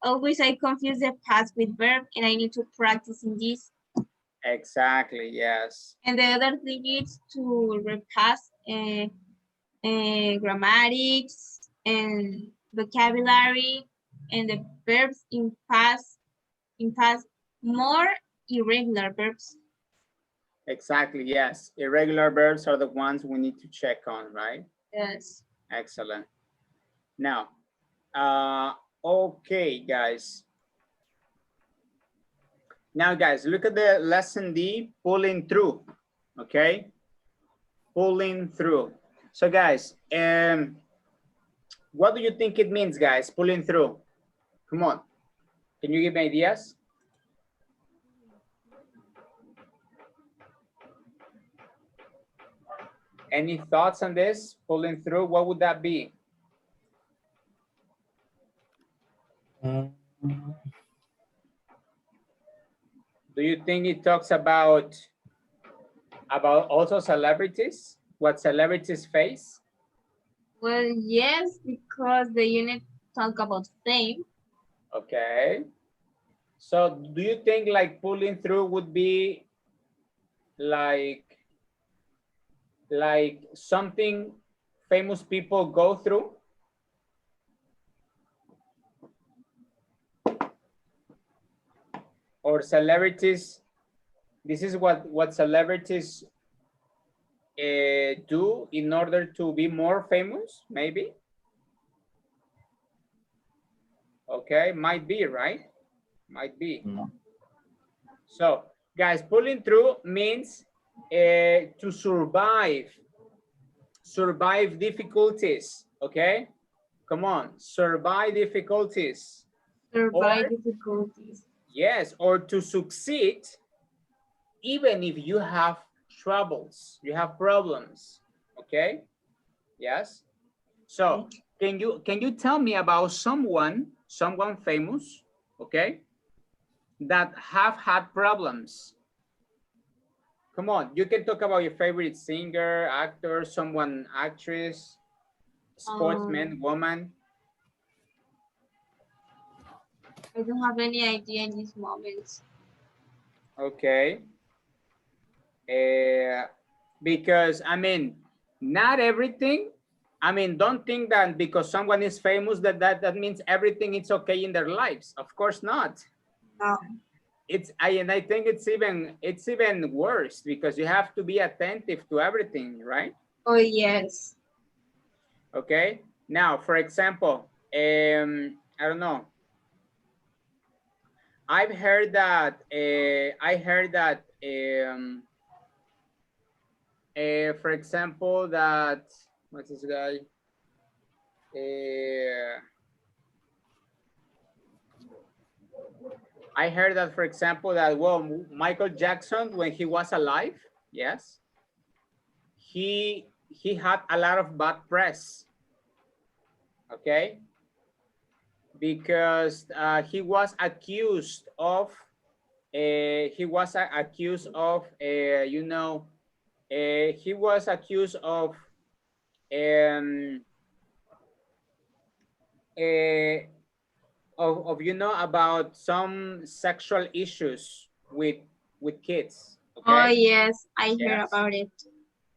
always I confuse the past with verb and I need to practice in this. Exactly, yes. And the other thing is to repass grammatics and vocabulary and the verbs in past more irregular verbs. Exactly, yes. Irregular verbs are the ones we need to check on, right? Yes. Excellent. Now, okay, guys. Now, guys, look at the lesson D, pulling through, okay? Pulling through. So, guys, what do you think it means, guys, pulling through? Come on. Can you give me ideas? Any thoughts on this? Pulling through, what would that be? Mm, Do you think it talks about also celebrities? What celebrities face? Well, yes, because the unit talk about fame. Okay. So do you think like pulling through would be like something famous people go through? Or celebrities, this is what celebrities do in order to be more famous, maybe? Okay, might be, right? Might be. no. So, guys, pulling through means to survive difficulties, okay? Come on, survive difficulties. Survive Or, difficulties. yes, or to succeed even if you have troubles, you have problems, okay? Yes. So, can you tell me about someone famous, okay, that have had problems? Come on, you can talk about your favorite singer, actor, someone, actress, sportsman, woman. I don't have any idea in these moments. Okay. Because, I mean, not everything. I mean, don't think that because someone is famous that means everything is okay in their lives. Of course not. No. I think it's even worse because you have to be attentive to everything, right? Oh, yes. Okay. Now, for example, I don't know. I've heard that for example, that what's this guy? I heard that, for example, that well, Michael Jackson, when he was alive, yes, he had a lot of bad press. Okay, because he was accused of you know, he was accused um, uh, of you know, about some sexual issues with kids. Oh, Okay. yes. I hear Yes, about it.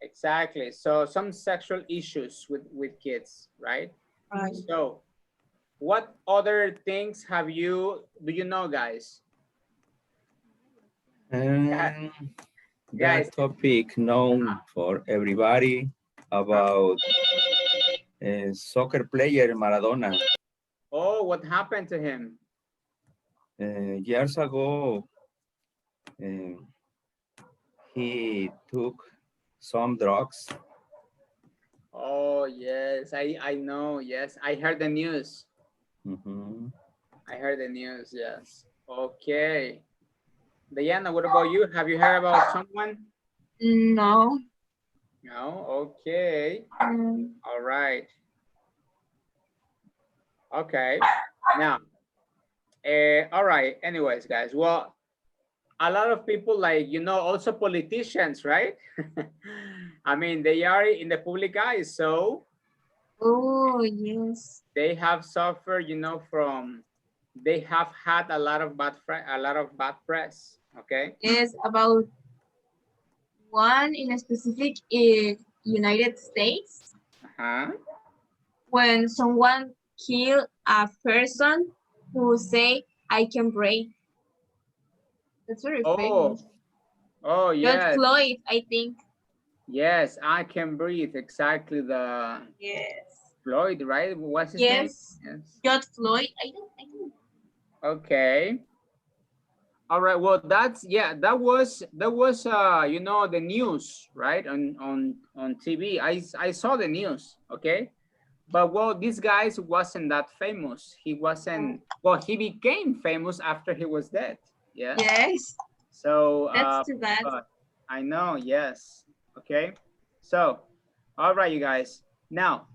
exactly. So some sexual issues with kids, right? Right. So what other things do you know, guys? And Guys, that topic known for everybody about a soccer player Maradona. oh, what happened to him? Years ago, uh, he took some drugs. Oh, yes, I know. Yes, I heard the news. Mhm. I heard the news. Yes. Okay. Diana, what about you? Have you heard about someone? No. No. Okay. All right. Okay. Now, all right. Anyways, guys. Well, a lot of people, like, you know, also politicians, right? I mean, they are in the public eye, so Oh, yes. they have suffered, you know, from they have had a lot of bad press. Okay. Yes, about one in a specific United States Uh-huh. when someone kill a person who say I can breathe. That's very Oh, famous. oh George yes, Floyd, I think. yes, I can breathe. Exactly, the Yes. Floyd, right? What's his name? Yes. Yes. George Floyd, I don't. Okay. All right. Well, that's, yeah. That was you know, the news, right? On TV. I saw the news. Okay. But well, this guy wasn't that famous. He wasn't. Well, he became famous after he was dead. Yes. Yes. So, That's too bad. but I know. Yes. Okay. So, all right, you guys. Now,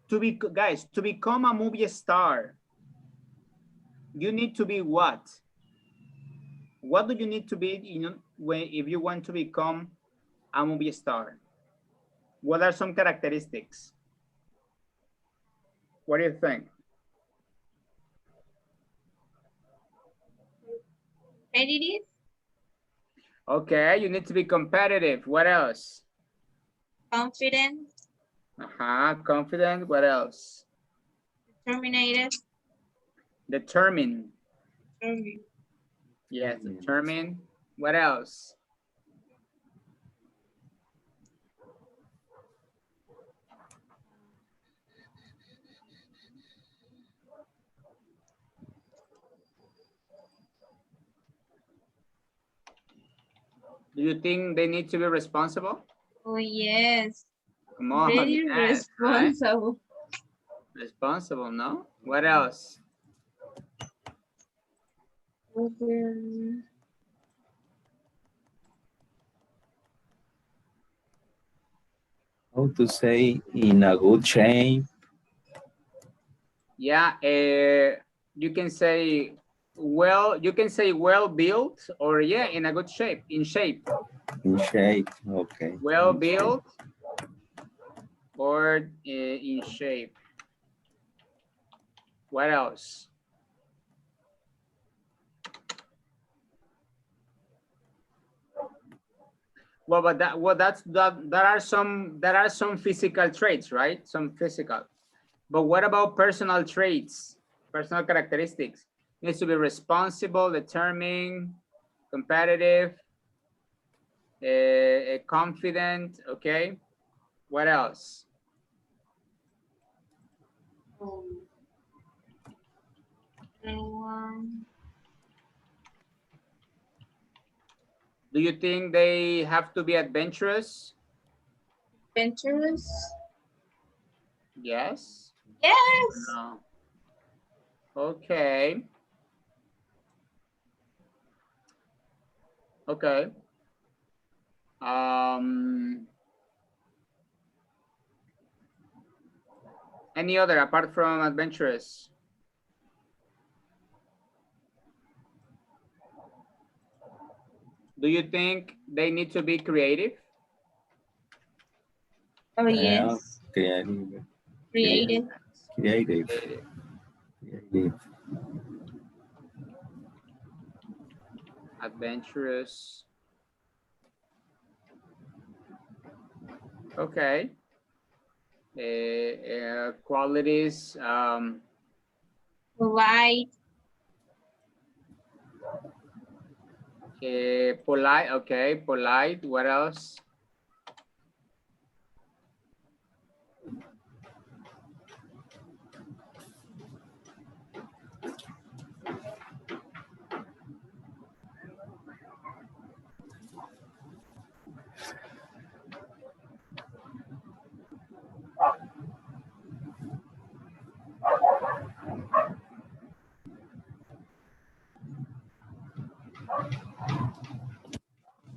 to become a movie star, you need to be what? What do you need to be, you know, if you want to become a movie star? What are some characteristics? What do you think? Competitive, Okay, you need to be competitive. What else? confident, Confident. What else? determined. Determined. Determined. Yes, determined. What else? Do you think they need to be responsible? Oh yes. Come on, Very yes, right? responsible. Responsible, no? What else? How to say in a good shape? Yeah, you can say well built, or yeah, in a good shape, in shape. In shape, okay. Well In shape. built or in shape. What else? Well, but there are some physical traits, right? Some physical. But what about personal traits, personal characteristics? Needs to be responsible, determined, competitive, confident. Okay. What else? Do you think they have to be adventurous? Adventurous. Yes. Yes. No. Okay. Okay. Any other apart from adventurous? Do you think they need to be creative? Oh yes. Creative. Creative. Creative. Creative. Creative. Adventurous. Okay. Qualities. Polite. Polite. Okay. Polite. What else?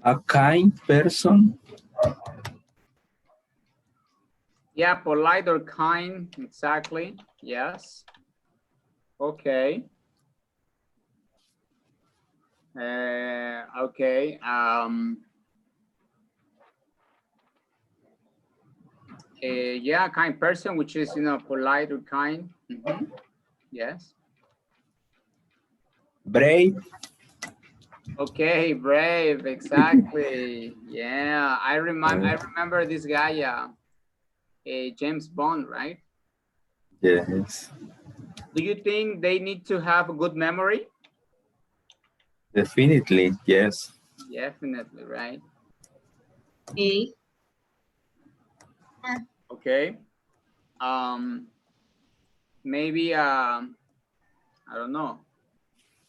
A kind person. Yeah, polite or kind. Exactly. Yes. Okay. Okay. Yeah, kind person, which is, you know, polite or kind. Yes. Brave. Okay, brave, exactly. Yeah, I remember this guy, James Bond, right? Yes, Do you think they need to have a good memory? definitely. Yes. Definitely, right? Okay. Okay. Um, maybe I don't know.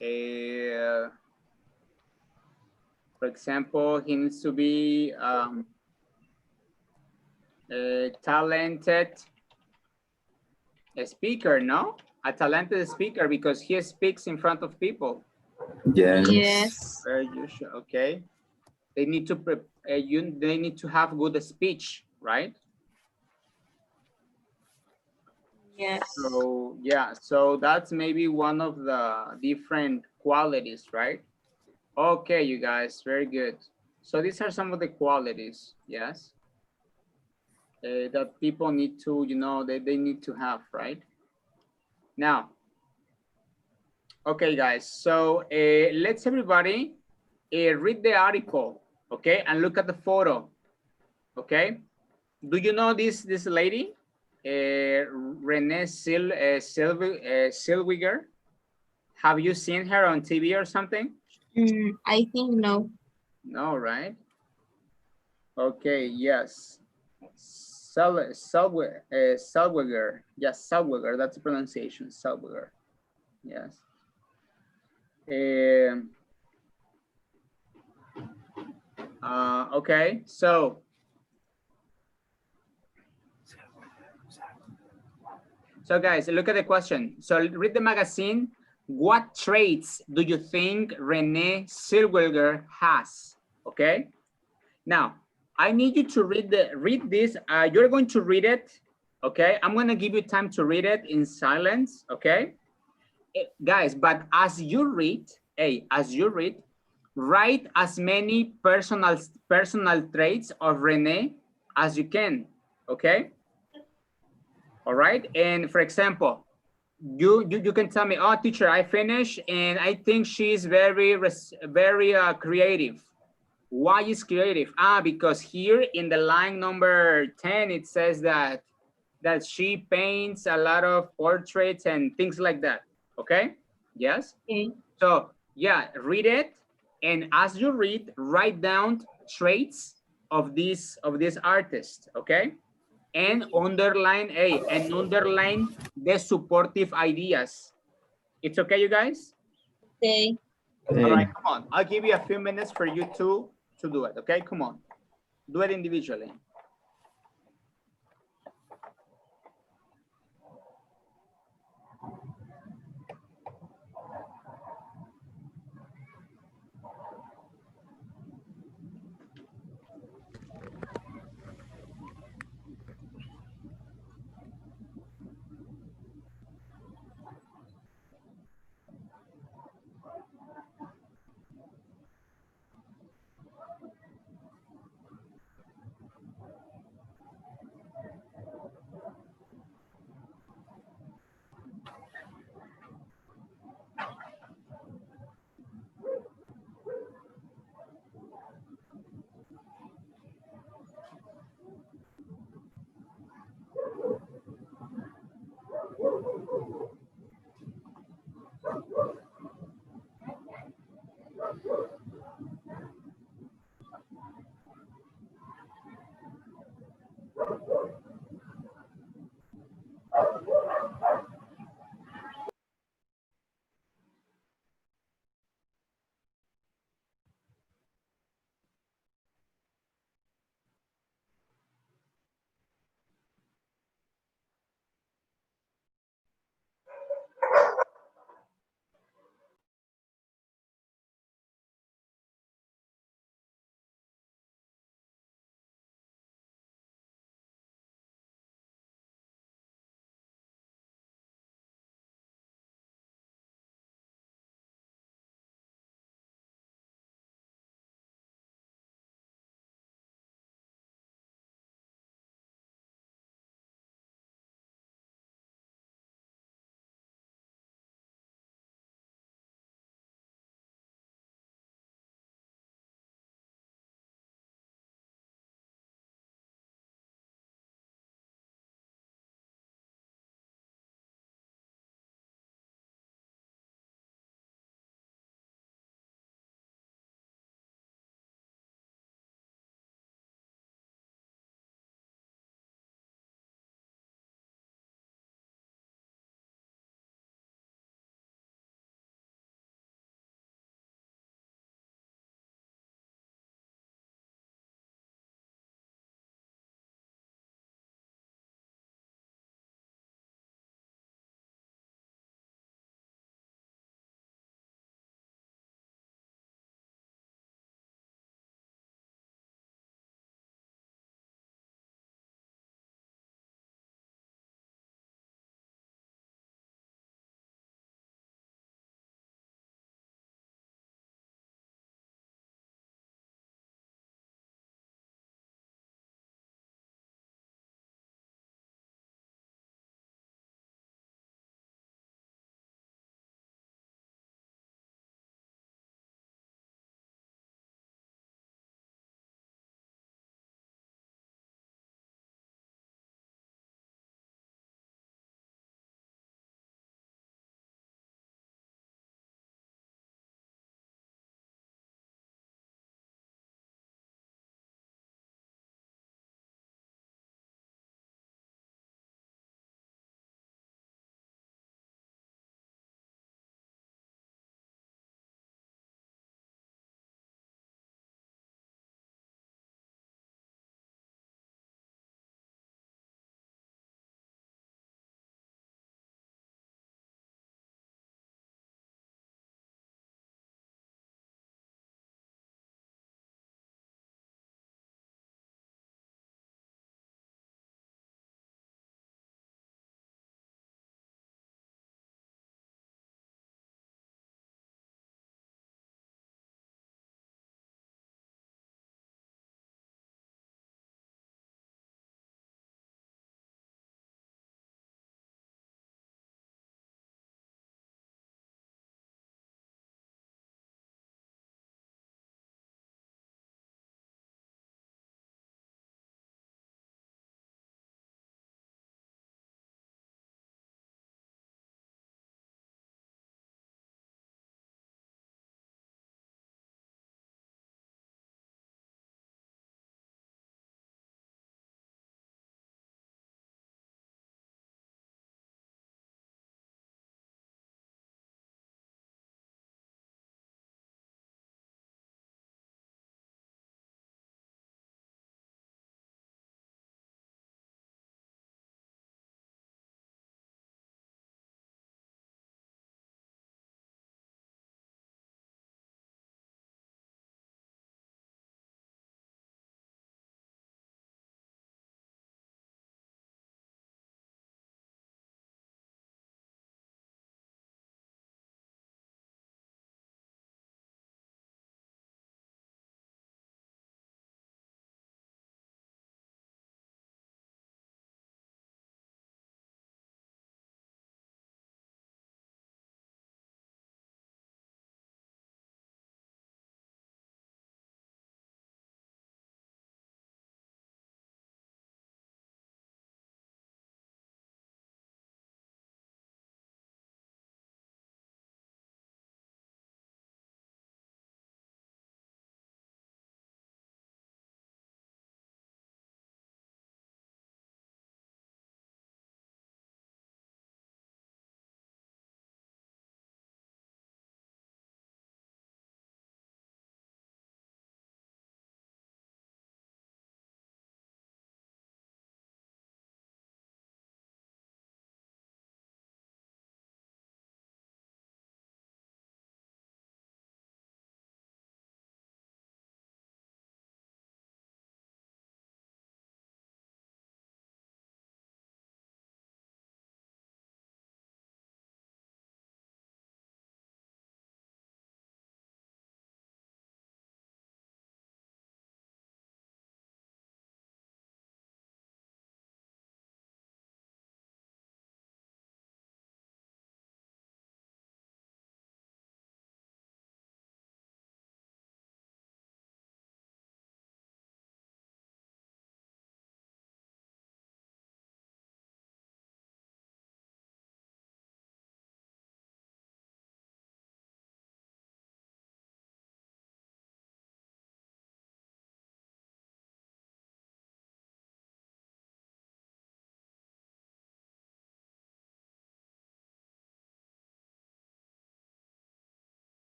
Uh, for example, he needs to be a talented speaker, no? A talented speaker because he speaks in front of people. Yes. Yes. Very usual. Okay. They need to they need to have good speech, right? Yes. So yeah, so that's maybe one of the different qualities, right? Okay, you guys, very good. So these are some of the qualities, yes, that people need to, you know, they need to have, right? Now, okay, guys, so let's everybody read the article, okay, and look at the photo, okay? Do you know this lady, Renee Zellweger? Have you seen her on TV or something? I think no. No, right? Okay, yes. Zellweger. Yes, Zellweger. That's the pronunciation. Zellweger. Yes. Okay, so guys, look at the question. So read the magazine. What traits do you think Renee Zellweger has? Okay. Now, I need you to read this. You're going to read it. Okay. I'm going to give you time to read it in silence. Okay. Guys, but as you read, write as many personal traits of Renee as you can. Okay. All right. And for example, you can tell me, oh, teacher, I finished and I think she's very creative. Why is creative? Because here in the line number 10, it says that she paints a lot of portraits and things like that. Okay. Yes. Okay. So yeah, read it, and as you read, write down traits of this artist. Okay. And underline the supportive ideas. It's okay, you guys? Okay. All right, come on. I'll give you a few minutes for you to do it. Okay, come on. Do it individually.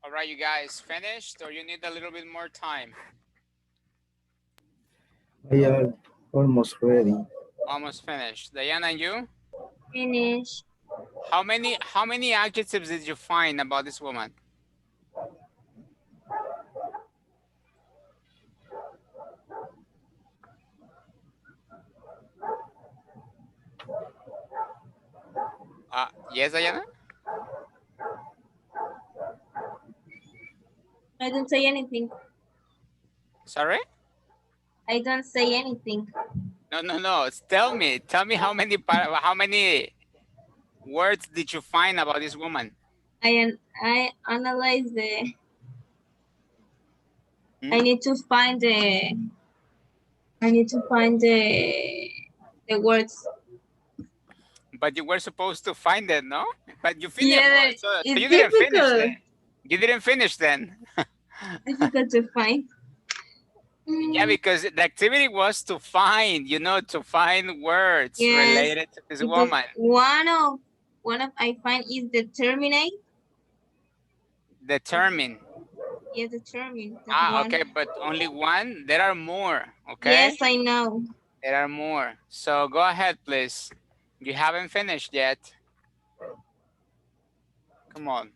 All right, you guys finished or you need a little bit more time? I are almost ready. Almost finished. Diana, and you? Finish. How many adjectives did you find about this woman? Yes, Diana? I don't say anything. Sorry? I don't say anything. No. Tell me how many words did you find about this woman? I analyze the. Hmm? I need to find the. I need to find the words. But you were supposed to find it, no? But you finished. Yeah, So it's you didn't finish then. difficult. You didn't finish then. Difficult to find. Yeah, because the activity was to find, to find words Yes, related to this because woman. one of I find is determinate. Determine. Yeah, determine. That one. Okay, but only one? There are more, okay? Yes, I know. There are more. So go ahead, please. You haven't finished yet. Come on.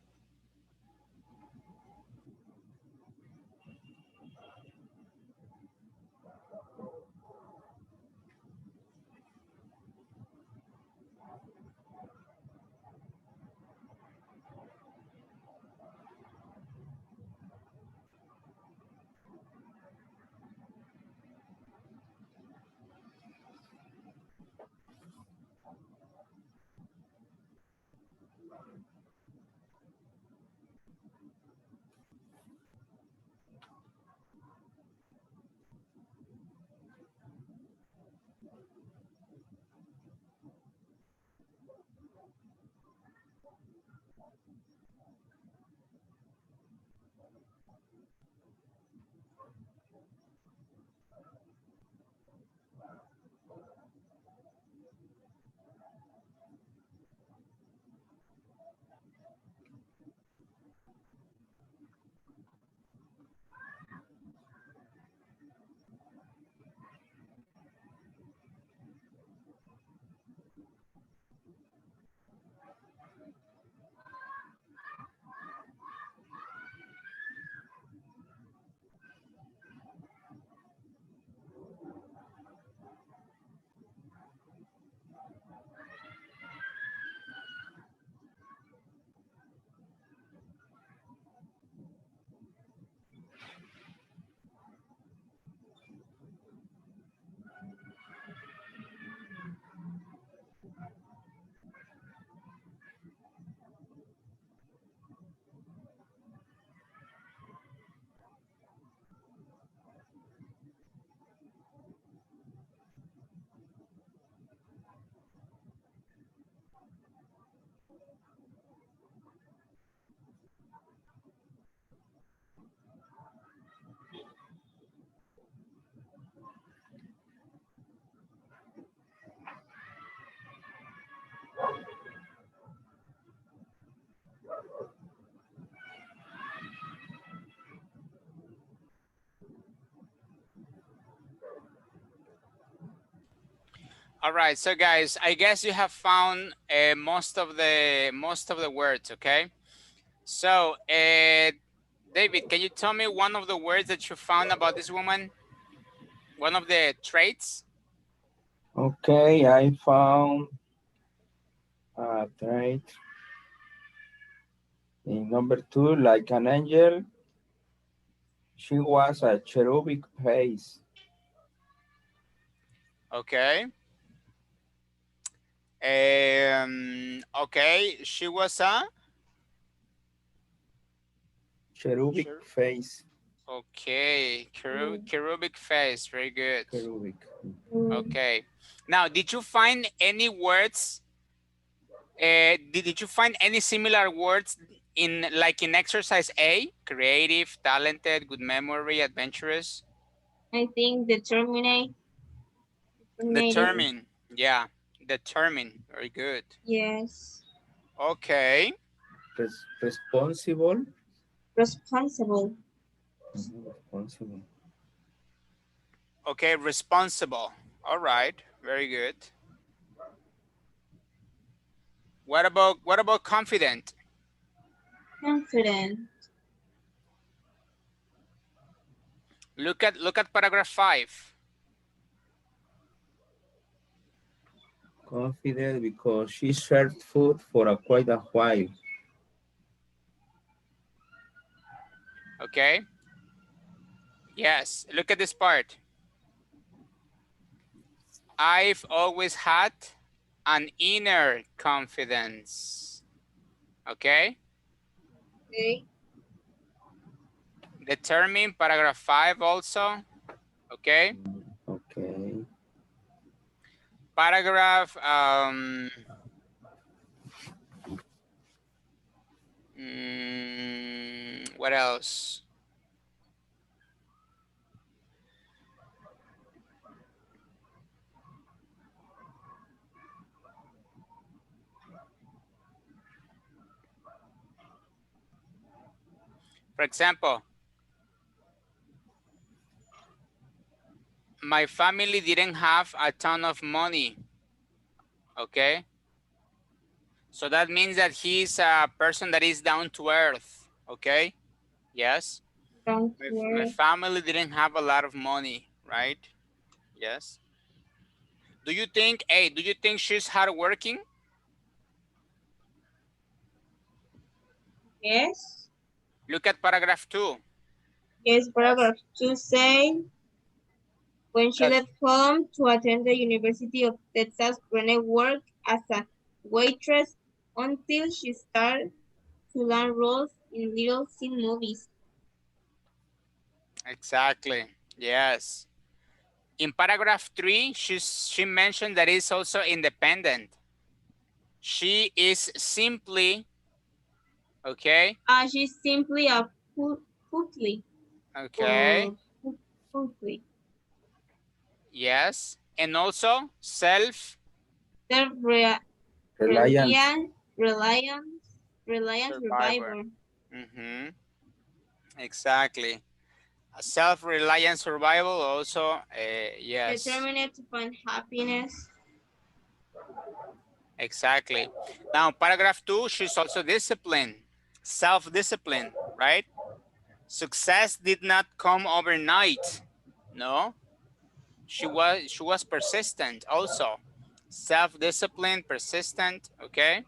All right, so guys, I guess you have found most of the words, okay? So, David, can you tell me one of the words that you found about this woman? One of the traits? Okay, I found a trait in number 2, like an angel. She was a cherubic face. Okay. Okay, she was a Cherubic face. okay, cherubic face. Very good. Cherubic. Okay. Now, did you find any words? Did you find any similar words in exercise A? Creative, talented, good memory, adventurous. I think determinate. Determinated. Determine. Yeah, determine. Very good. Yes. Okay. Responsible. Responsible. Responsible. Okay, responsible. All right, very good. What about confident? Confident. Look at paragraph 5. Confident because she served food for quite a while. Okay. Yes, look at this part. I've always had an inner confidence. Okay. Okay. Determine paragraph 5 also. Okay. Okay. Paragraph what else? For example, my family didn't have a ton of money. Okay. So that means that he's a person that is down to earth. Okay. Yes. Down My to earth. family didn't have a lot of money, right? Yes. Do you think she's hardworking? Yes. Look at paragraph 2. Yes, Yes. paragraph 2 say, when she Because left home to attend the University of Texas, Renee worked as a waitress until she started to learn roles in little scene movies. exactly. Yes. In paragraph 3, she mentioned that it's also independent. She is simply, okay, She's simply a footly okay, or footly. yes, and also Self-reliant, Reliant. reliant survivor. survivor. Mm-hmm. Exactly. A self-reliant survival also, yes, Determined to find happiness. exactly. Now, paragraph 2, she's also disciplined, self-discipline, right? Success did not come overnight. No, she was persistent also. Self-discipline, persistent, okay?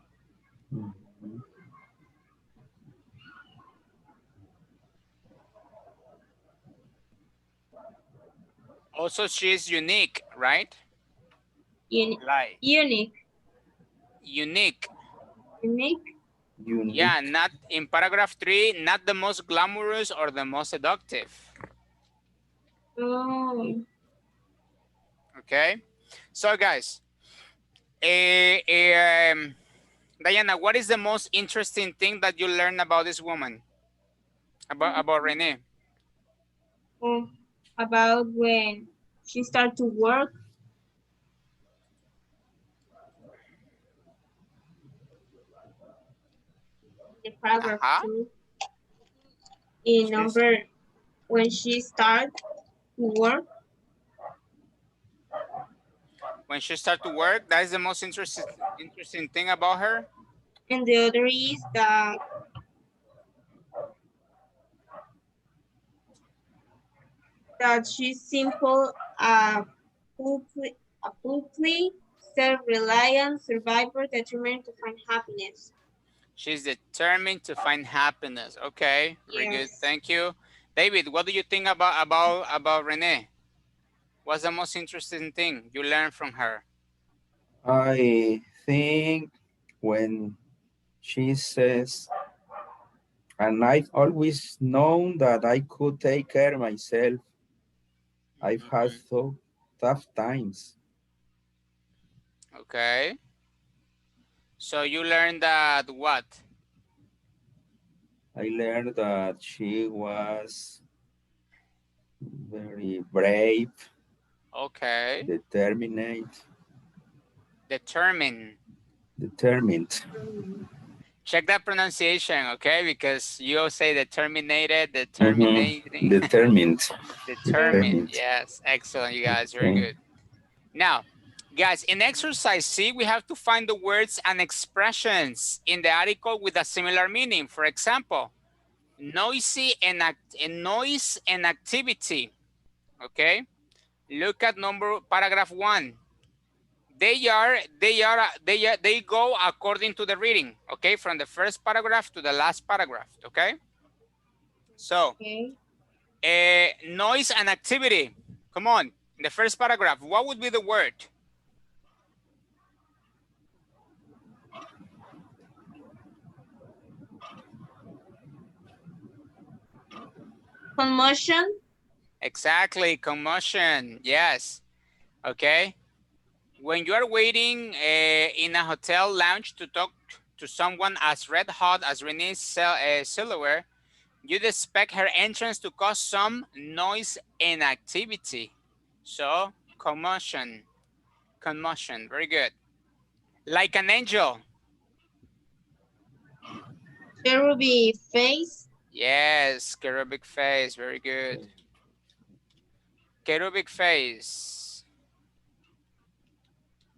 Mhm. Also, she is unique, right? Un- Like unique. unique. Unique. Yeah, Unique. not in paragraph 3, not the most glamorous or the most seductive. Oh, Okay. So guys, eh, eh, um, Diana, what is the most interesting thing that you learned about this woman? About Renee? oh, about when she started to work, the paragraph Uh-huh. 2, in She's number when she started to work, when she started to work, that is the most interesting thing about her. and the other is that she's simple, fully, a fully self-reliant survivor determined to find happiness. She's determined to find happiness. Okay, very good. Yes. Thank you. David, what do you think about Renee? What's the most interesting thing you learned from her? I think when she says, and I've always known that I could take care of myself. I've had Mhm. so tough times. Okay. So you learned that what? I learned that she was very brave, Okay. determined, Determined. determined. Check that pronunciation, okay? Because you say determinated, Mm-hmm. determinating, Determined. determined. Determined. Yes, excellent, you guys, very Okay. good. Now, guys, in exercise C, we have to find the words and expressions in the article with a similar meaning. For example, noisy and noise and activity. Okay, look at paragraph 1. They go according to the reading. Okay, from the first paragraph to the last paragraph. Okay, so Okay. noise and activity. Come on, in the first paragraph, what would be the word? Commotion. Exactly, commotion. Yes. Okay. When you are waiting in a hotel lounge to talk to someone as red hot as Renee's silhouette, you'd expect her entrance to cause some noise and activity. So, commotion. Commotion. Very good. Like an angel. Cheruby face. Yes, cherubic face. Very good. Cherubic face.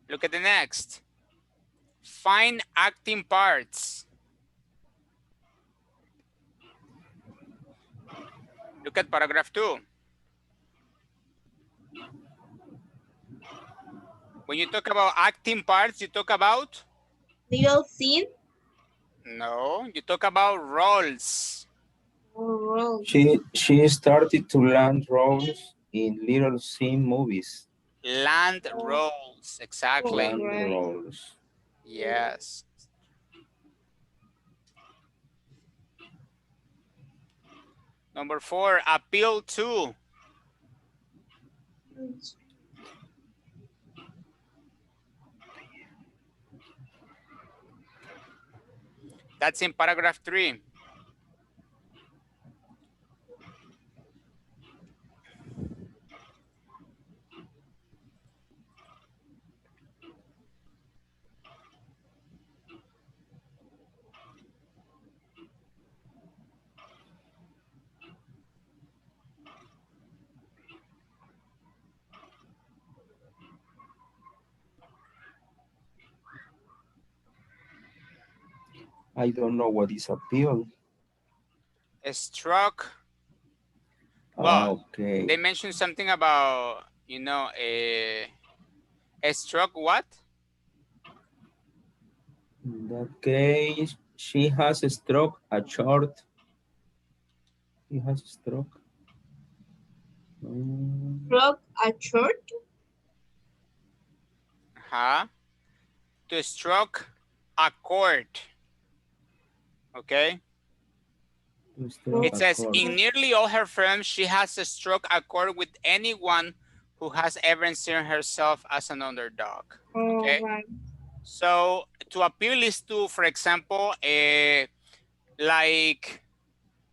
Look at the next. Fine acting parts. Look at paragraph 2. When you talk about acting parts, you talk about? Little scene. No, you talk about roles. Or rose. She started to land roles in Little Sim movies. Land Oh, roles, oh, exactly. Land right. roles. Yes. Number 4, appeal to. That's in paragraph 3. I don't know what is appeal. Struck. Ah, Well, okay. they mentioned something about, a struck what? In that case, she has a stroke, a short. He has a stroke. Mm, Struck a chord. Huh? To struck a chord. Okay. to stroke It Struck a says, chord. in nearly all her films, she has struck a chord with anyone who has ever seen herself as an underdog. all Okay. right. So to appeal is to, for example, like,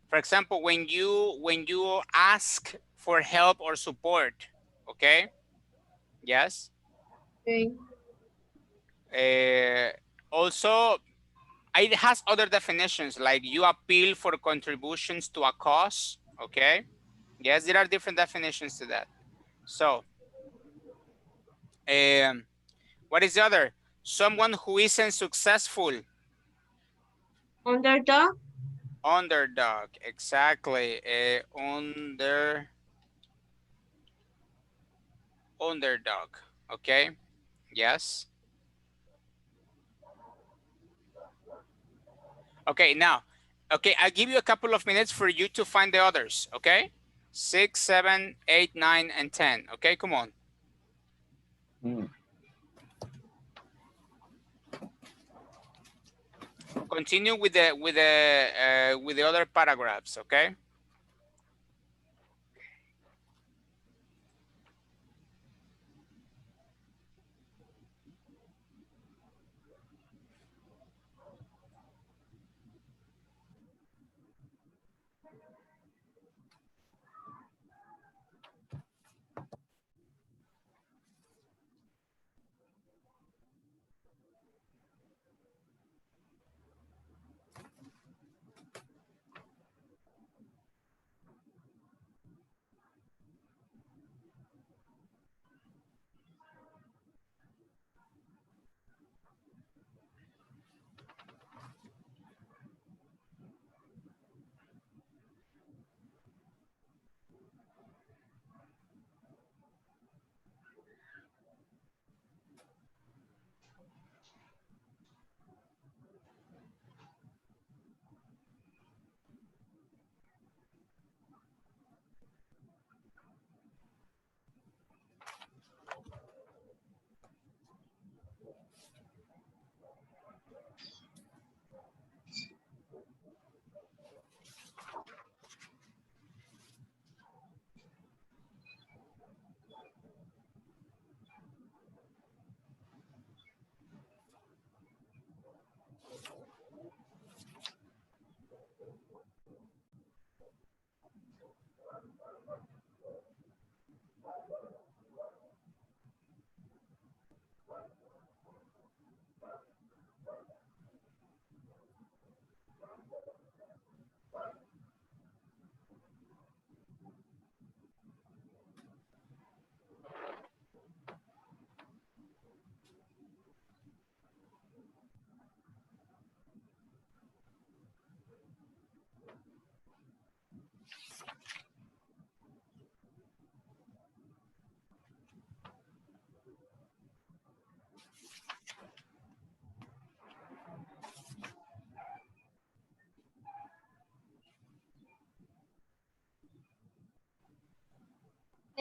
for example, when you ask for help or support. Okay. Yes. Okay. Also, it has other definitions, like you appeal for contributions to a cause. Okay. Yes, there are different definitions to that. So, um, what is the other? Someone who isn't successful. Underdog. Underdog, exactly. Underdog. Okay. Yes. Okay. Now, okay, I'll give you a couple of minutes for you to find the others. Okay. 6, 7, 8, 9, and 10. Okay, come on. Mm. Continue with the other paragraphs. Okay.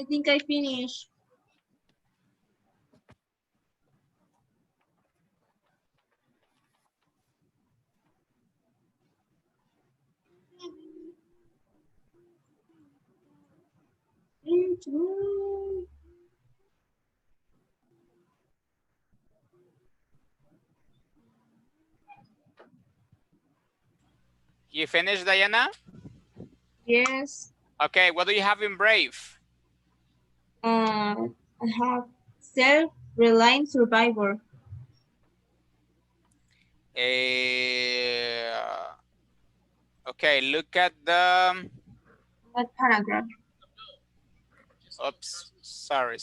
I think I finished. You finished, Diana? Yes. Okay, what do you have in Brave? I have self-reliant survivor. Okay, look at the... What paragraph? Oops, sorry.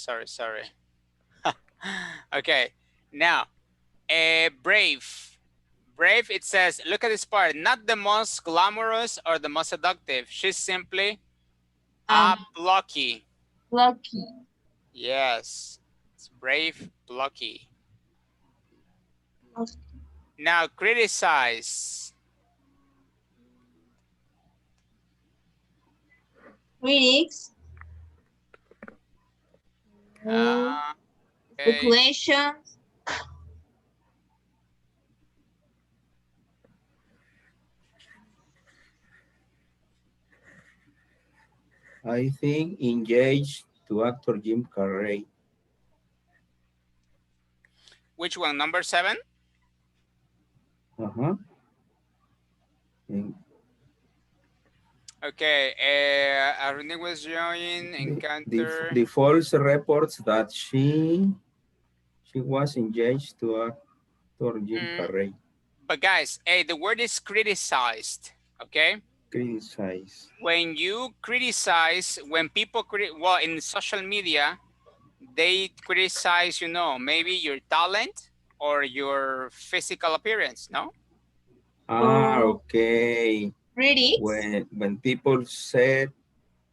Okay, now, Brave. Brave, it says, look at this part, not the most glamorous or the most seductive. She's simply plucky. Lucky. Yes, it's brave, plucky. Lucky. Now, criticize. Critics. Okay. Speculations. I think engaged to actor Jim Carrey. Which one, number 7? Uh-huh. And Okay, Arune was joining encounter. the false reports that she was engaged to actor Jim Carrey. But guys, the word is criticized, okay? Criticize. When you criticize, when people, well, in social media, they criticize, you know, maybe your talent or your physical appearance, no? Okay. Critics. When people said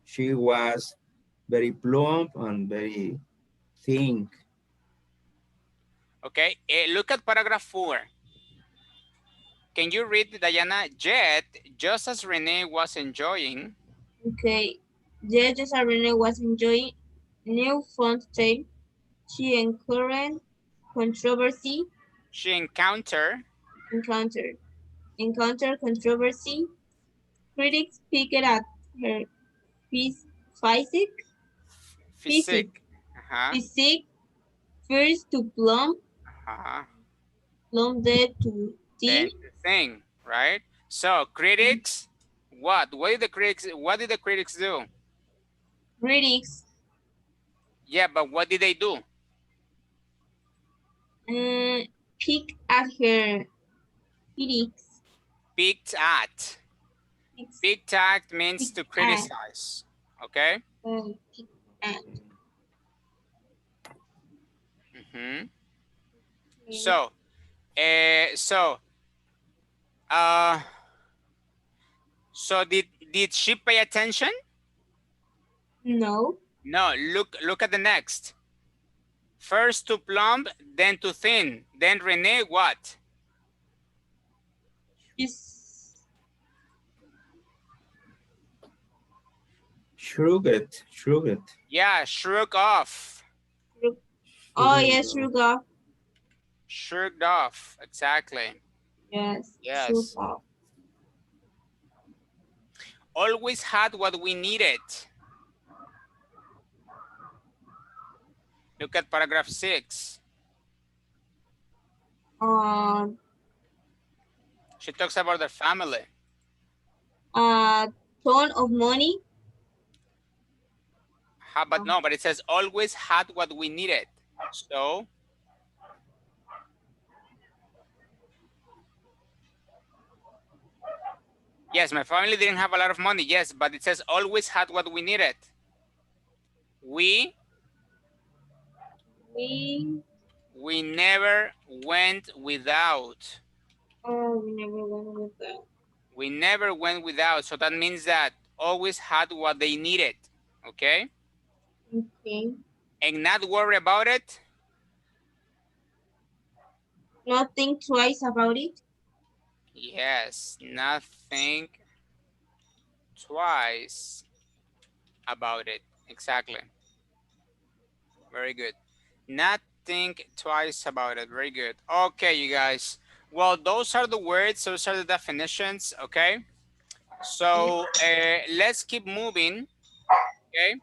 she was very plump and very thin. Okay, look at paragraph 4. Can you read, Diana? Yet, just as Renee was enjoying, Okay. Judges Arena was enjoying new font tape. She she encountered encountered controversy. Critics picked at her physique, physique, physique. Uh-huh. physique, first to plump, Uh-huh. plumbed to thin. Then the thing, right? So critics, what? What did the critics do? Critics Yeah, but what did they do? picked at her critics. Picked at. Picked at means Picked to at, criticize. Okay? picked at. Mm-hmm. Okay. So, uh, so did she pay attention? No. No. Look at the next. First to plump, then to thin. Then Renee, what? She's Shrugged. Yeah, shrug off. oh yes, shrug off. Shrugged off. Exactly. Yes, shrug Yes. off. Always had what we needed. Look at paragraph 6. She talks about their family. Ton of money. But no, but it says always had what we needed. So, yes, my family didn't have a lot of money. Yes, but it says always had what we needed. We never went without. Oh, we never went with that. We never went without. So that means that always had what they needed. Okay? Okay. And not worry about it. Not think twice about it. Yes, not think twice about it. Exactly. Very good. Not think twice about it. Very good. Okay, you guys. Well, those are the words. Those are the definitions. Okay. So let's keep moving. Okay.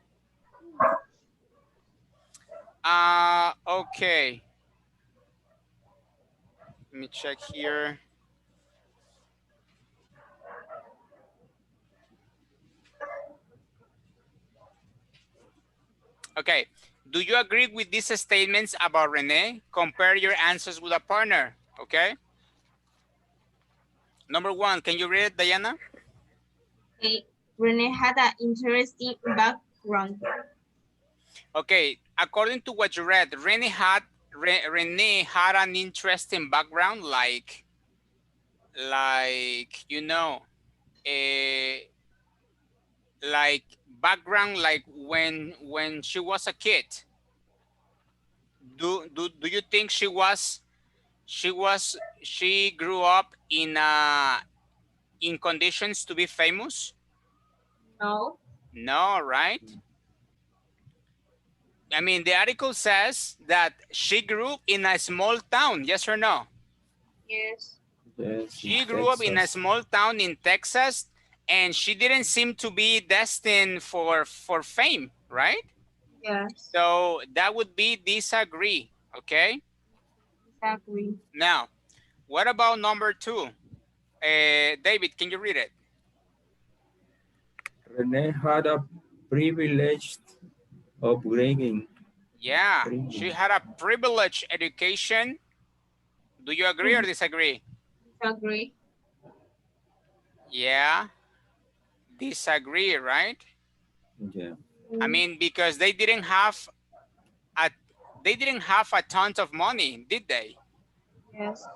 Okay. Let me check here. Okay. Do you agree with these statements about Renee? Compare your answers with a partner. Okay. Number one, can you read it, Diana? Okay. Renee had an interesting background. Okay. According to what you read, Renee had an interesting background, you know, a like background, like when she was a kid. Do you think she grew up in conditions to be famous? No. No, right? I mean, the article says that she grew up in a small town. Yes or no? Yes. Yes, in She grew up in a Texas. small town in Texas, and she didn't seem to be destined for fame, right? Yes. So that would be disagree. Okay. Exactly. Now, what about number two? David, can you read it? Renee had a privileged upbringing. Yeah, she had a privileged education. Do you agree or disagree? Disagree. Yeah, disagree, right? Yeah. I mean, because a they didn't have a ton of money, did they? Yes.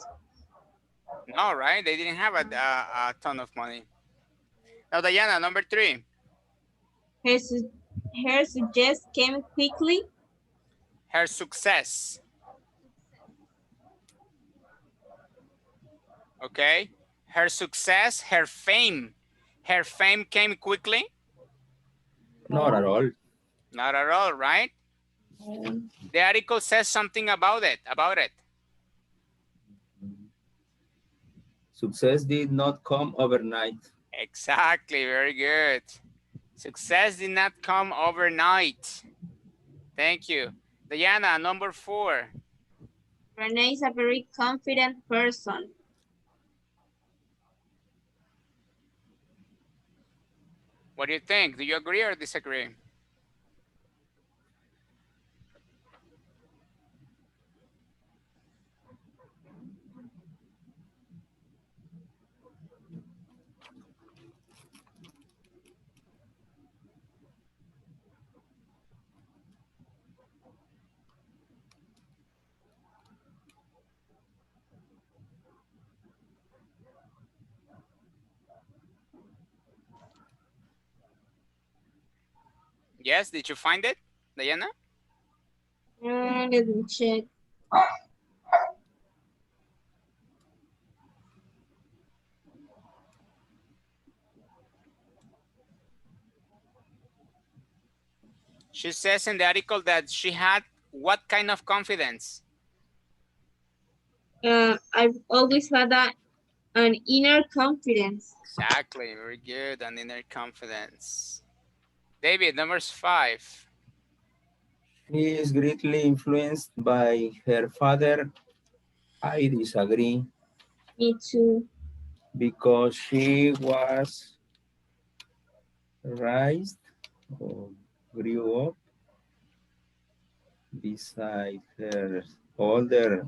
No, right? They didn't have a ton of money. Now, Diana, number three, Her, su- her suggest came quickly. her success. Okay, her success, her fame. Her fame came quickly. Not at all. Not at all, right? The article says something about it. Success did not come overnight. Exactly, very good. Success did not come overnight. Thank you. Diana, number four. Renee is a very confident person. What do you think? Do you agree or disagree? Yes, did you find it, Diana? Let me check. She says in the article that she had what kind of confidence? I've always had an inner confidence. Exactly, very good, an inner confidence. David, number five. She is greatly influenced by her father. I disagree Me too. because she was raised or grew up beside her older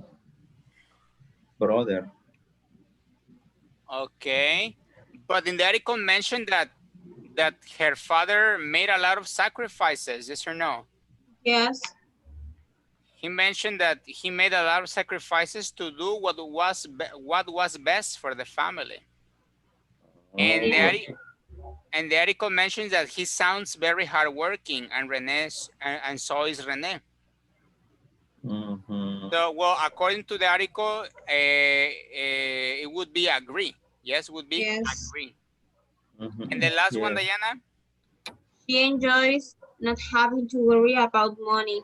brother. Okay, but in the article mentioned that her father made a lot of sacrifices. Yes or no? Yes. He mentioned that he made a lot of sacrifices to do what was best for the family. And Yeah. the article mentions that he sounds very hardworking, and and so is Renee. Mhm. So, well, according to the article, it would be agree. Yes, would be Yes. agree. And the Mhm. last one, Yeah. Diana. She enjoys not having to worry about money.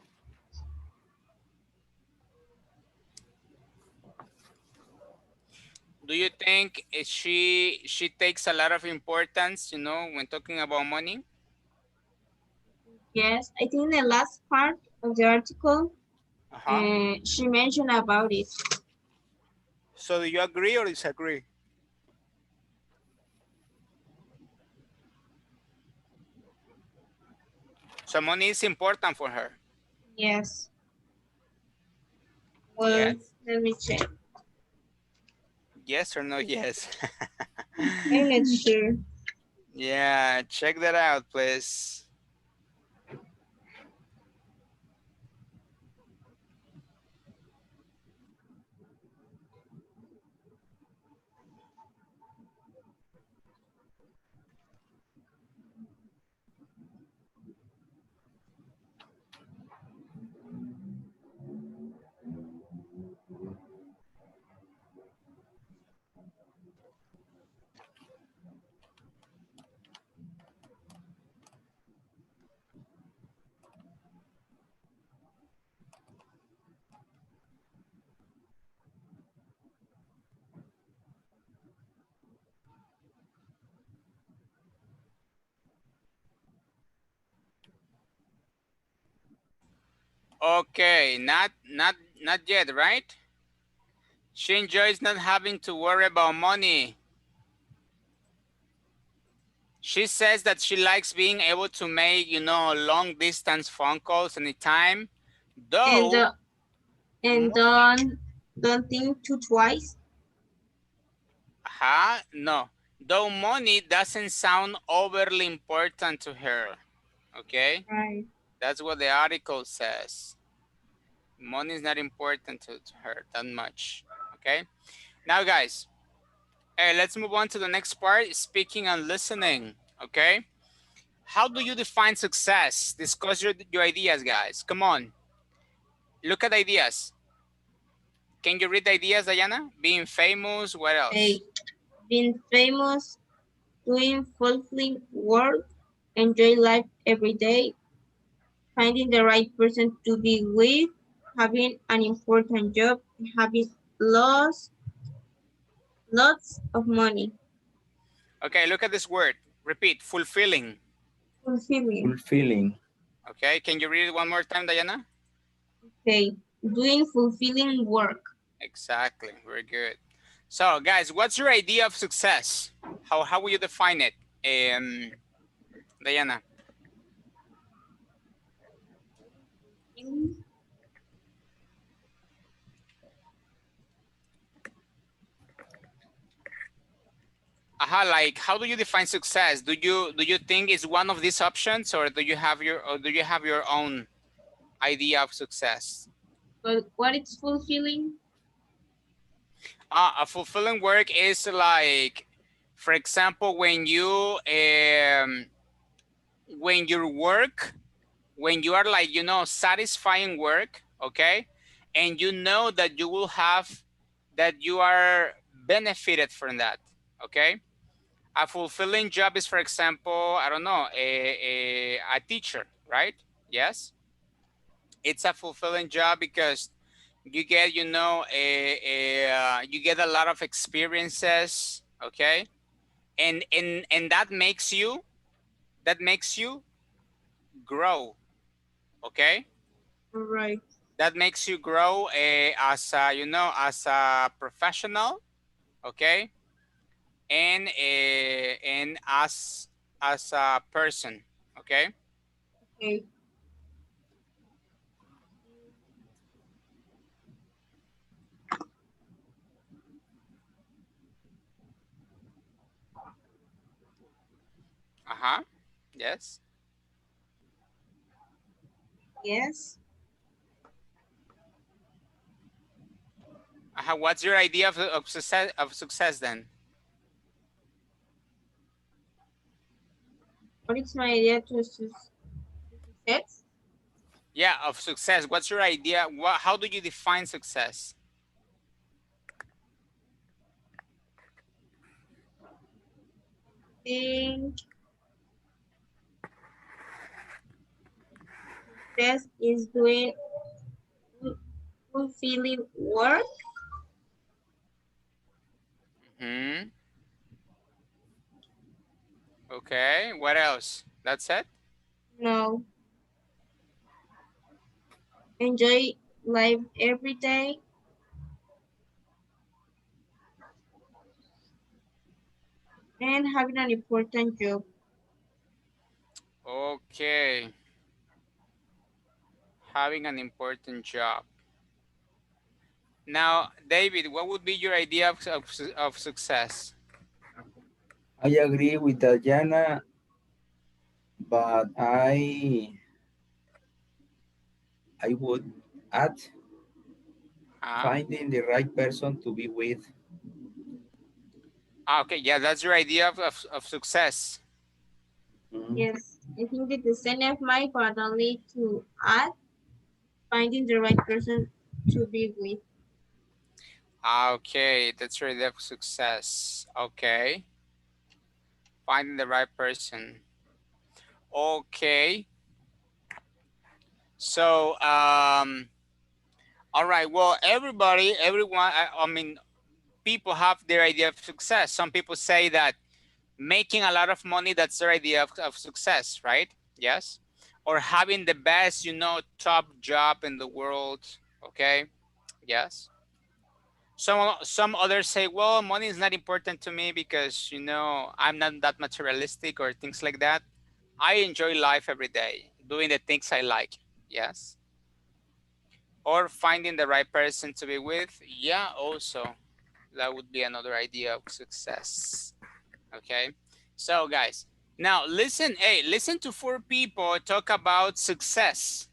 Do you think she takes a lot of importance, you know, when talking about money? Yes, I think the last part of the article, Uh-huh. she mentioned about it. So do you agree or disagree? So money is important for her. Yes. Well, Yes. let me check. Yes or no yes? I'm not sure. Yeah, check that out, please. Okay, not yet, right? She enjoys not having to worry about money. She says that she likes being able to make, you know, long distance phone calls anytime. And Though and money, don't think too twice. no. Though money doesn't sound overly important to her. Okay? Right. That's what the article says. Money is not important to her that much. Okay? Now guys, let's move on to the next part, speaking and listening. Okay? How do you define success? Discuss your ideas, guys. Come on. Look at ideas. Can you read the ideas, Diana? Being famous, what Hey, else? being famous, doing fulfilling work, enjoy life every day, finding the right person to be with, having an important job, having lots of money. Okay, look at this word. Repeat, fulfilling. Fulfilling. Fulfilling. Okay, can you read it one more time, Diana? Okay, doing fulfilling work. Exactly, very good. So, guys, what's your idea of success? How will you define it, Diana? Like how do you define success? Do you think it's one of these options, or do you have your own idea of success? But what is fulfilling? A fulfilling work is like, for example, when your work, when you are like, satisfying work, okay, and you know that you will have, that you are benefited from that, okay. A fulfilling job is, for example, I don't know, a teacher, right? Yes, it's a fulfilling job because you get, you get a lot of experiences, okay, and that makes you grow, okay. Right. That makes you grow as a professional, okay, and as a person, okay. Okay. Uh-huh. Yes. Yes. What's your idea of success then? What is my idea to success? Yeah, of success. What's your idea? How do you define success? Think success is doing fulfilling work Mm-hmm. Okay, what else? That's it? No. Enjoy life every day and having an important job. Okay, having an important job. Now, David, what would be your idea of success? I agree with Diana, but I would add Huh? finding the right person to be with. Ah, okay, yeah, that's your idea of success. Mhm. Yes, I think it's the same as mine, but only to add finding the right person to be with. Ah, okay, that's your idea of success. Okay, finding the right person. Okay, so all right. Well, everyone. I mean, people have their idea of success. Some people say that making a lot of money, that's their idea of success, right? Yes. Or having the best, top job in the world. Okay. Yes. Some others say, well, money is not important to me because I'm not that materialistic or things like that. I enjoy life every day, doing the things I like. Yes. Or finding the right person to be with. Yeah, also that would be another idea of success. Okay. So guys, now listen, hey, listen to four people talk about success.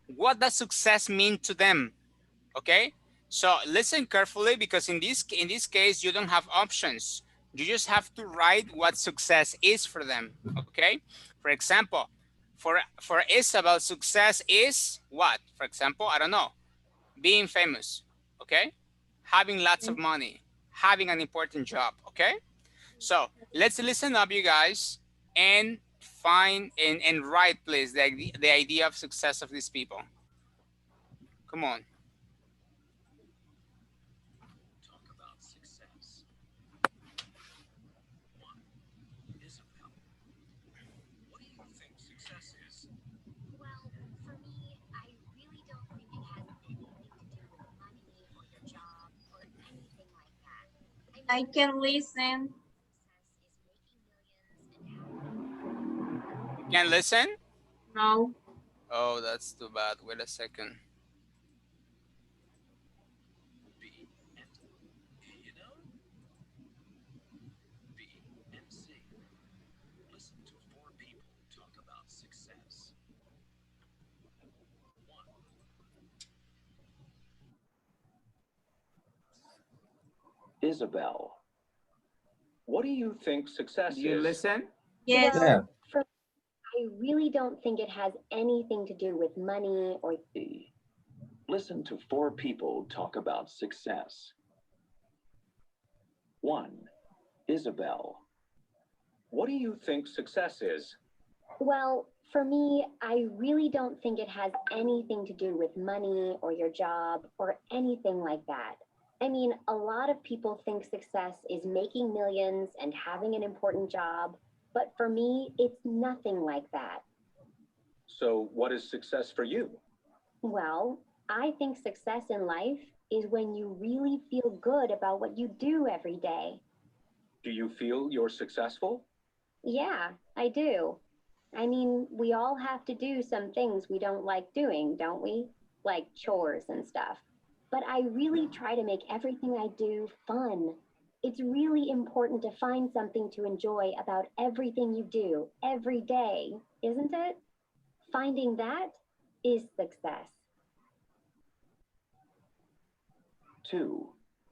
What does success mean to them? Okay. So listen carefully because in this case you don't have options. You just have to write what success is for them. Okay. For example, for Isabel, success is what? For example, I don't know, being famous. Okay. Having lots of money, having an important job. Okay. So let's listen up, you guys, and find and write, please, the idea of success of these people. Come on. I can listen. You can listen? No. Oh, that's too bad. Wait a second. Isabel, what do you think success Do you is? listen? Yes. Yeah. Well, for I really don't think it has anything to do with money or. Listen to four people talk about success. 1. Isabel, what do you think success is? Well, for me, I really don't think it has anything to do with money or your job or anything like that. I mean, a lot of people think success is making millions and having an important job, but for me, it's nothing like that. So, what is success for you? Well, I think success in life is when you really feel good about what you do every day. Do you feel you're successful? Yeah, I do. I mean, we all have to do some things we don't like doing, don't we? Like chores and stuff. But I really try to make everything I do fun. It's really important to find something to enjoy about everything you do every day, isn't it? Finding that is success. 2.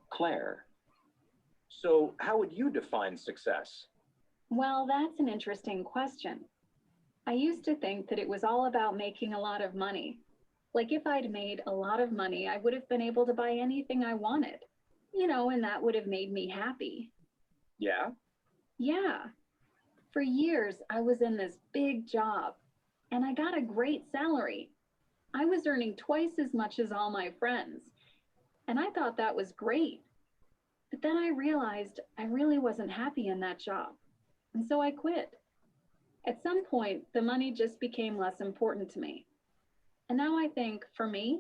Claire, so how would you define success? Well, that's an interesting question. I used to think that it was all about making a lot of money. Like if I'd made a lot of money, I would have been able to buy anything I wanted, and that would have made me happy. Yeah? Yeah. For years, I was in this big job and I got a great salary. I was earning twice as much as all my friends, and I thought that was great. But then I realized I really wasn't happy in that job. And so I quit. At some point, the money just became less important to me. And now I think, for me,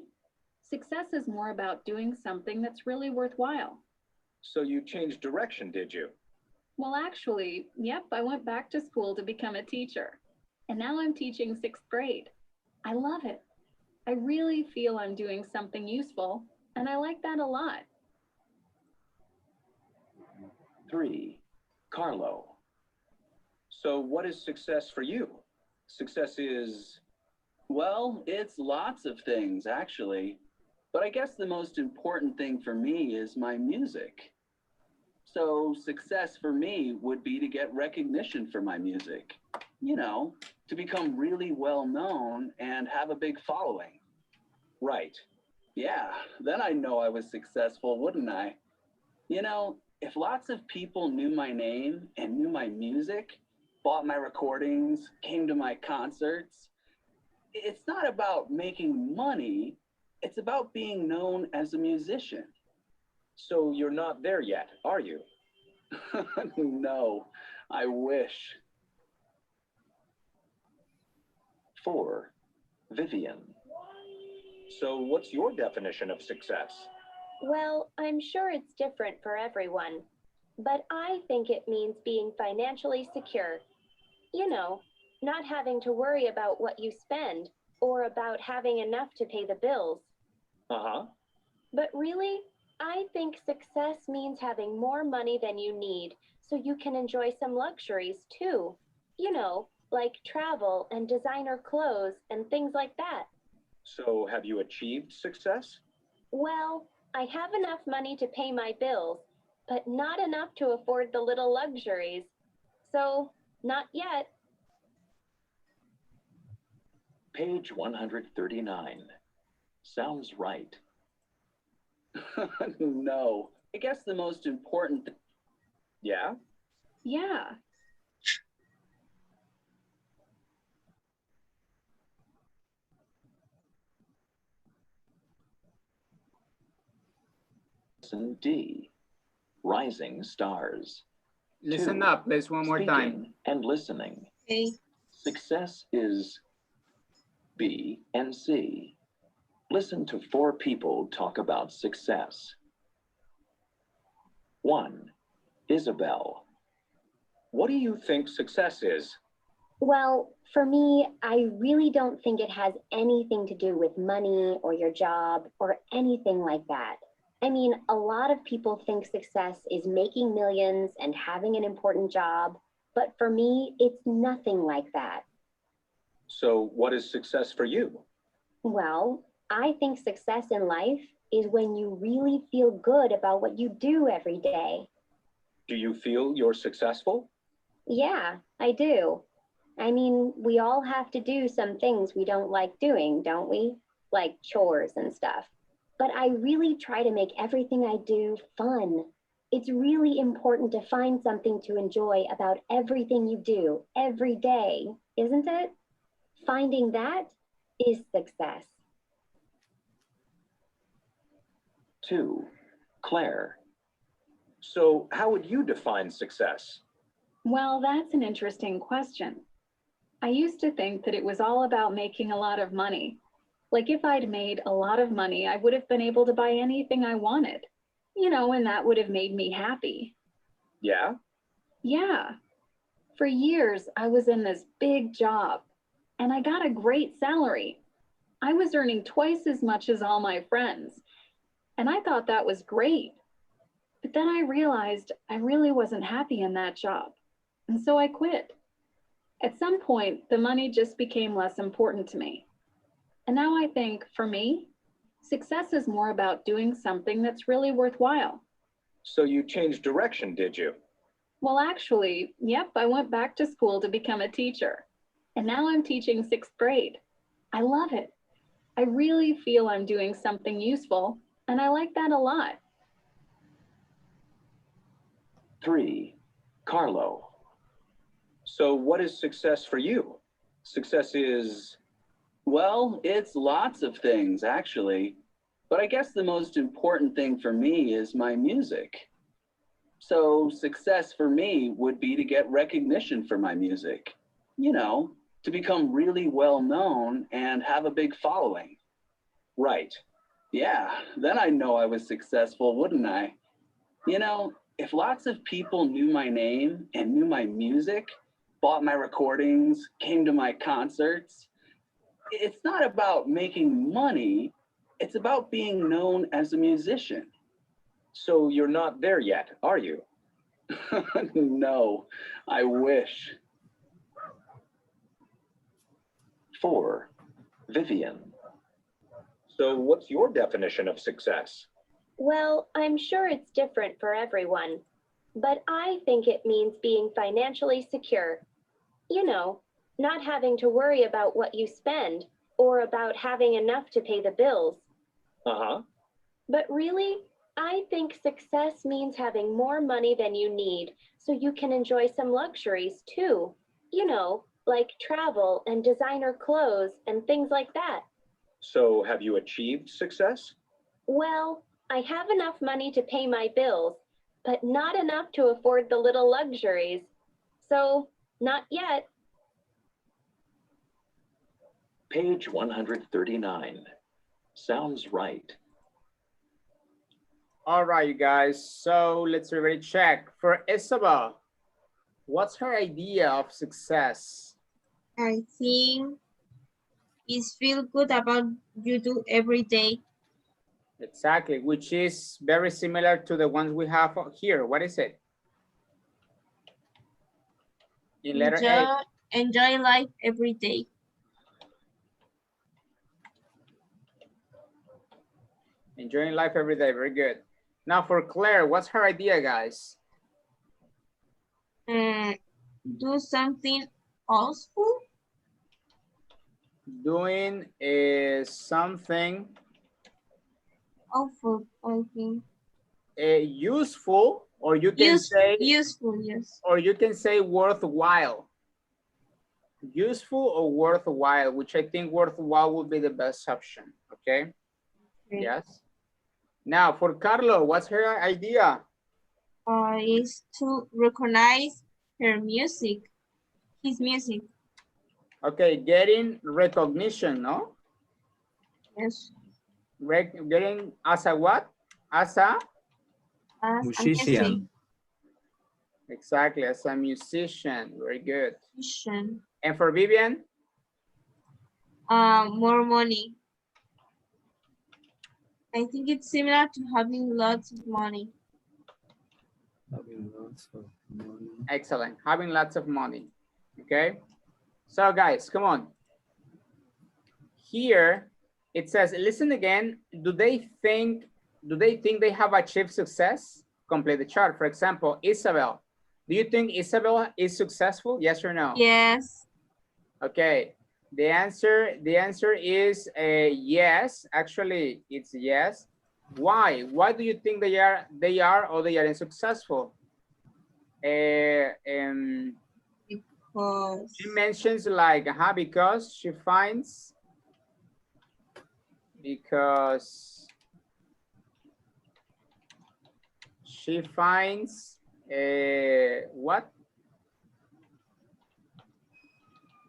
success is more about doing something that's really worthwhile. So you changed direction, did you? Well, actually, yep, I went back to school to become a teacher. And now I'm teaching 6th grade. I love it. I really feel I'm doing something useful, and I like that a lot. 3. Carlo. So what is success for you? Success is, well, it's lots of things, actually. But I guess the most important thing for me is my music. So success for me would be to get recognition for my music. You know, to become really well known and have a big following. Right. Yeah, then I know I was successful, wouldn't I? You know, if lots of people knew my name and knew my music, bought my recordings, came to my concerts, it's not about making money, it's about being known as a musician. So you're not there yet, are you? No, I wish. 4. Vivian. So what's your definition of success? Well, I'm sure it's different for everyone, but I think it means being financially secure. You know, not having to worry about what you spend or about having enough to pay the bills. Uh-huh. But really, I think success means having more money than you need so you can enjoy some luxuries too. You know, like travel and designer clothes and things like that. So have you achieved success? Well, I have enough money to pay my bills, but not enough to afford the little luxuries. So, not yet. Page 139. Sounds right. No, I guess the most important yeah? Yeah. Lesson D. Rising stars. Listen 2. up, please, one more time. Speaking and listening. Okay. Success is B and C. Listen to 4 people talk about success. 1. Isabel. What do you think success is? Well, for me, I really don't think it has anything to do with money or your job or anything like that. I mean, a lot of people think success is making millions and having an important job, but for me, it's nothing like that. So what is success for you? Well, I think success in life is when you really feel good about what you do every day. Do you feel you're successful? Yeah, I do. I mean, we all have to do some things we don't like doing, don't we? Like chores and stuff. But I really try to make everything I do fun. It's really important to find something to enjoy about everything you do every day, isn't it? Finding that is success. 2. Claire. So how would you define success? Well, that's an interesting question. I used to think that it was all about making a lot of money. Like if I'd made a lot of money, I would have been able to buy anything I wanted. You know, and that would have made me happy. Yeah? Yeah. For years, I was in this big job, and I got a great salary. I was earning twice as much as all my friends, and I thought that was great. But then I realized I really wasn't happy in that job, and so I quit. At some point, the money just became less important to me. And now I think, for me, success is more about doing something that's really worthwhile. So you changed direction, did you? Well, actually, yep, I went back to school to become a teacher. And now I'm teaching 6th grade. I love it. I really feel I'm doing something useful, and I like that a lot. 3. Carlo. So what is success for you? Success is, well, it's lots of things, actually. But I guess the most important thing for me is my music. So success for me would be to get recognition for my music. You know, to become really well known and have a big following. Right. Yeah, then I know I was successful, wouldn't I? You know, if lots of people knew my name and knew my music, bought my recordings, came to my concerts, it's not about making money, it's about being known as a musician. So you're not there yet, are you? No, I wish. 4. Vivian. So what's your definition of success? Well, I'm sure it's different for everyone, but I think it means being financially secure. You know, not having to worry about what you spend or about having enough to pay the bills. Uh-huh. But really, I think success means having more money than you need so you can enjoy some luxuries too. You know, like travel and designer clothes and things like that. So have you achieved success? Well, I have enough money to pay my bills, but not enough to afford the little luxuries. So, not yet. Page 139. Sounds right. All right, you guys. So let's really check. For Isabel, what's her idea of success? I think it's feel good about you do every day. Exactly, which is very similar to the ones we have here. What is it? In letter A. Enjoy life every day. Enjoying life every day. Very good. Now for Claire, what's her idea, guys? Do something useful. Doing something Awful, I think. useful, or you can say useful, yes. or you can say worthwhile. Useful or worthwhile, which I think worthwhile would be the best option. Okay. Yes. Now for Carlo, what's her idea? Is to recognize her music, his music. Okay, getting recognition, no? Yes. Getting as a what? As a musician. Exactly, as a musician. Very good. Musician. And for Vivian? More money. I think it's similar to having lots of money. Having lots of money. Excellent. Having lots of money. Okay. So guys, come on. Here it says, listen again. Do they think they have achieved success? Complete the chart. For example, Isabel. Do you think Isabel is successful? Yes or no? Yes. Okay. The answer is yes. Actually, it's yes. Why? Why do you think they are or they aren't successful? She mentions like because she finds what?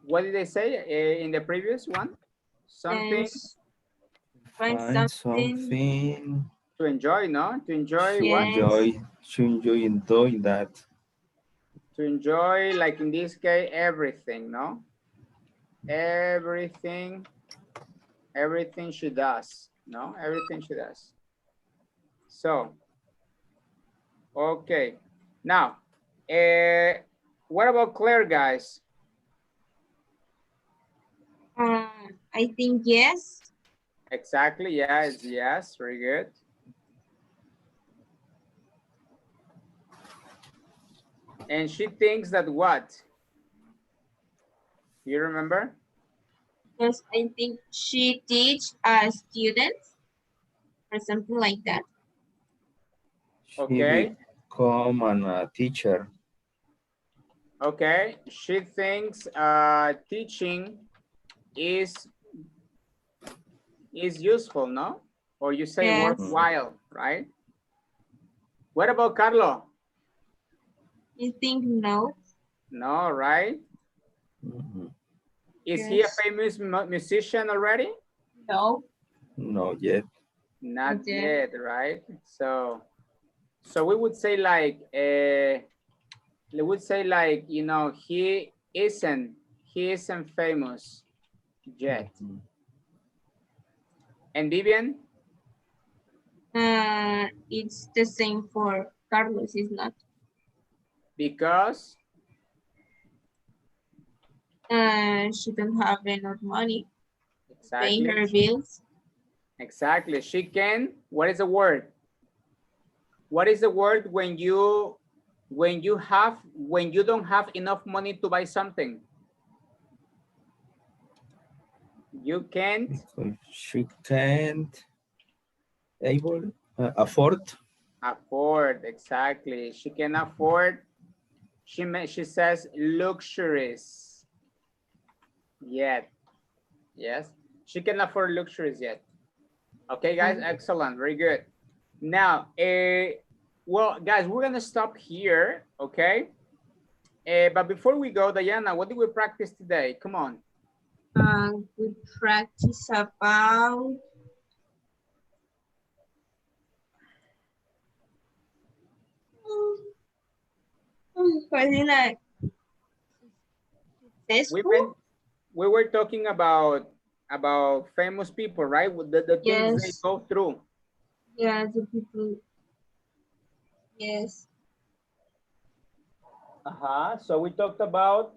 What did they say in the previous one? Something. Find something to enjoy, no? To enjoy what? To enjoy doing that. To enjoy, like in this case, everything, no? Everything she does, no? Everything she does. So, okay. Now, what about Claire, guys? I think yes. Exactly, yes, yes, very good. And she thinks that what? You remember? Because I think she teach students or something like that. Okay. Become a teacher. Okay, she thinks teaching is useful, no? Or you say yes. worthwhile, right? What about Carlo? I think no. No, right? Mhm. Is he a Yes. famous musician already? No. No yet. Not yet. yet, right? So we would say like, we would say like, you know, he isn't famous yet. Mhm. And Vivian? It's the same for Carlos, is not. Because She don't have enough money to pay exactly, her bills. exactly. She can, what is the word? What is the word when you don't have enough money to buy something? You can't Because she can't able afford. afford, exactly. She can afford, she says luxuries yet. Yes, she can afford luxuries yet. Okay, guys, excellent, very good. Now, well, guys, we're gonna stop here, okay? But before we go, Diana, what did we practice today? Come on. We practice about wasn't it successful? We were talking about famous people, right? With the things they Yes. go through. Yeah, the people. Yes. So we talked about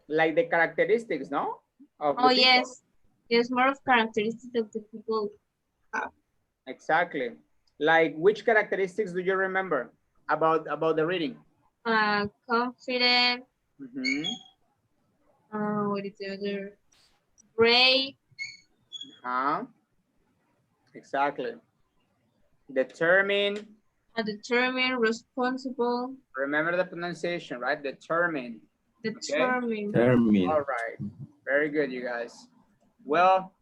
like the characteristics, no? Of the Oh, people. yes. There's more of characteristics of the people have. Exactly. Like which characteristics do you remember about the reading? Confident. Mm-hmm. What is the other? Brave. Exactly. Determined. Determined. Responsible. Remember the pronunciation, right? Determined. Determined. Termin. All right. Very good, you guys. Well,